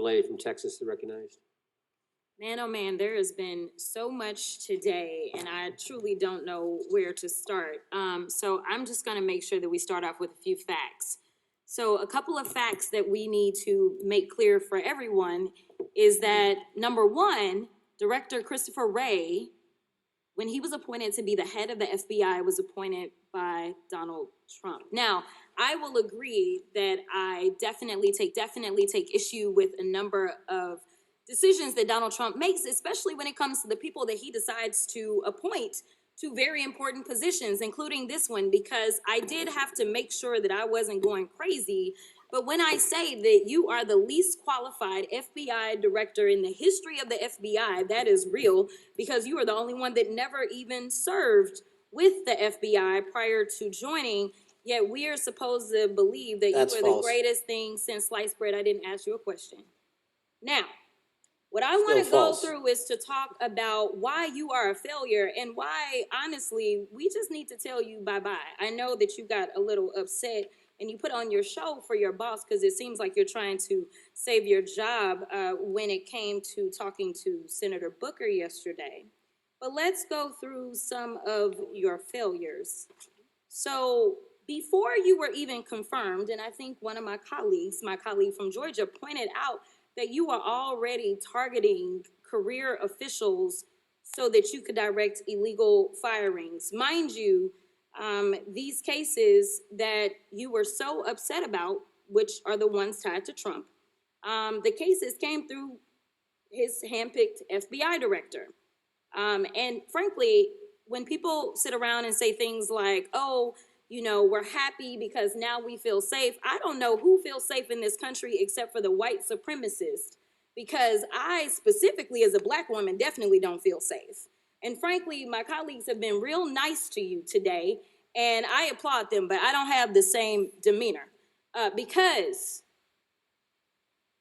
lady from Texas is recognized. Man, oh man, there has been so much today, and I truly don't know where to start. So I'm just going to make sure that we start off with a few facts. So a couple of facts that we need to make clear for everyone is that, number one, Director Christopher Wray, when he was appointed to be the head of the FBI, was appointed by Donald Trump. Now, I will agree that I definitely take issue with a number of decisions that Donald Trump makes, especially when it comes to the people that he decides to appoint to very important positions, including this one, because I did have to make sure that I wasn't going crazy. But when I say that you are the least qualified FBI director in the history of the FBI, that is real, because you are the only one that never even served with the FBI prior to joining, yet we are supposed to believe that That's you are false. the greatest thing since sliced bread. I didn't ask you a question. Now, what I want to Still go false. through is to talk about why you are a failure and why, honestly, we just need to tell you bye-bye. I know that you got a little upset and you put on your show for your boss because it seems like you're trying to save your job when it came to talking to Senator Booker yesterday. But let's go through some of your failures. So before you were even confirmed, and I think one of my colleague from Georgia, pointed out that you are already targeting career officials so that you could direct illegal firings. Mind you, these cases that you were so upset about, which are the ones tied to Trump, the cases came through his handpicked FBI director. And frankly, when people sit around and say things like, oh, you know, we're happy because now we feel safe. I don't know who feels safe in this country except for the white supremacists, because I specifically as a Black woman definitely don't feel safe. And frankly, my colleagues have been real nice to you today, and I applaud them, but I don't have the same demeanor because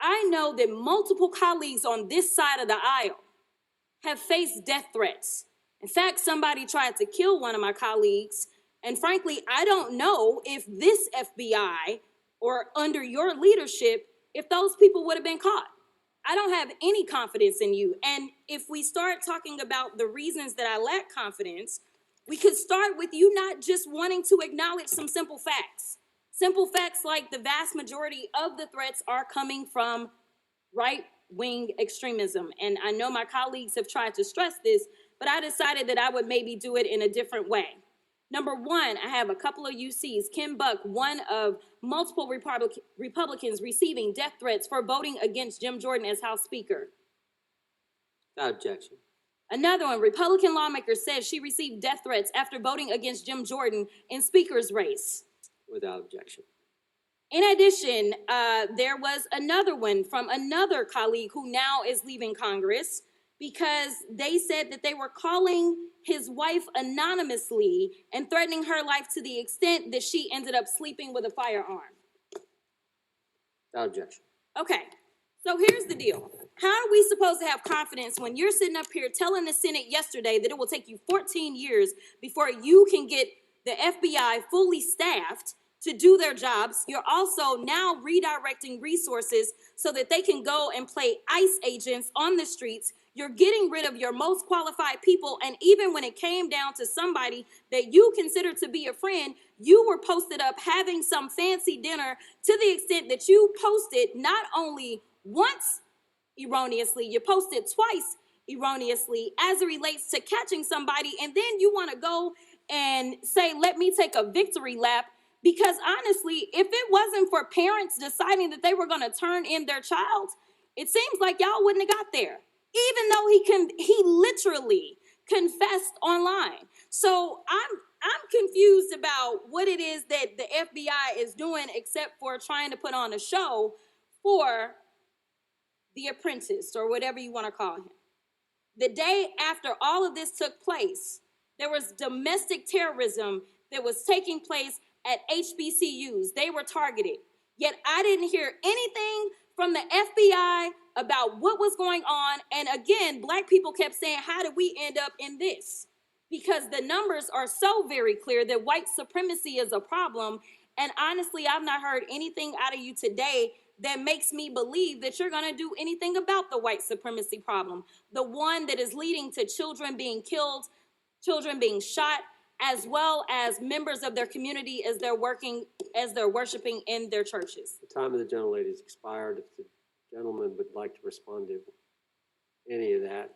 I know that multiple colleagues on this side of the aisle have faced death threats. In fact, somebody tried to kill one of my colleagues. And frankly, I don't know if this FBI or under your leadership, if those people would have been caught. I don't have any confidence in you. And if we start talking about the reasons that I lack confidence, we could start with you not just wanting to acknowledge some simple facts. Simple facts like the vast majority of the threats are coming from right-wing extremism. And I know my colleagues have tried to stress this, but I decided that I would maybe do it in a different way. Number one, I have a couple of UCs. Kim Buck, one of multiple Republicans receiving death threats for voting against Jim Jordan as House Speaker. Without objection. Another one, Republican lawmaker says she received death threats after voting against Jim Jordan in Speaker's race. Without objection. In addition, there was another one from another colleague who now is leaving Congress because they said that they were calling his wife anonymously and threatening her life to the extent that she ended up sleeping with a firearm. Without objection. Okay, so here's the deal. How are we supposed to have confidence when you're sitting up here telling the Senate yesterday that it will take you 14 years before you can get the FBI fully staffed to do their jobs? You're also now redirecting resources so that they can go and play ICE agents on the streets. You're getting rid of your most qualified people. And even when it came down to somebody that you consider to be a friend, you were posted up having some fancy dinner to the extent that you posted not only once erroneously, you posted twice erroneously as it relates to catching somebody. And then you want to go and say, let me take a victory lap. Because honestly, if it wasn't for parents deciding that they were going to turn in their child, it seems like y'all wouldn't have got there. Even though he literally confessed online. So I'm confused about what it is that the FBI is doing except for trying to put on a show for the apprentice or whatever you want to call him. The day after all of this took place, there was domestic terrorism that was taking place at HBCUs. They were targeted. Yet I didn't hear anything from the FBI about what was going on. And again, Black people kept saying, how did we end up in this? Because the numbers are so very clear that white supremacy is a problem. And honestly, I've not heard anything out of you today that makes me believe that you're going to do anything about the white supremacy problem, the one that is leading to children being killed, children being shot, as well as members of their community as they're worshiping in their churches. The time of the gentlelady's expired. If the gentleman would like to respond to any of that,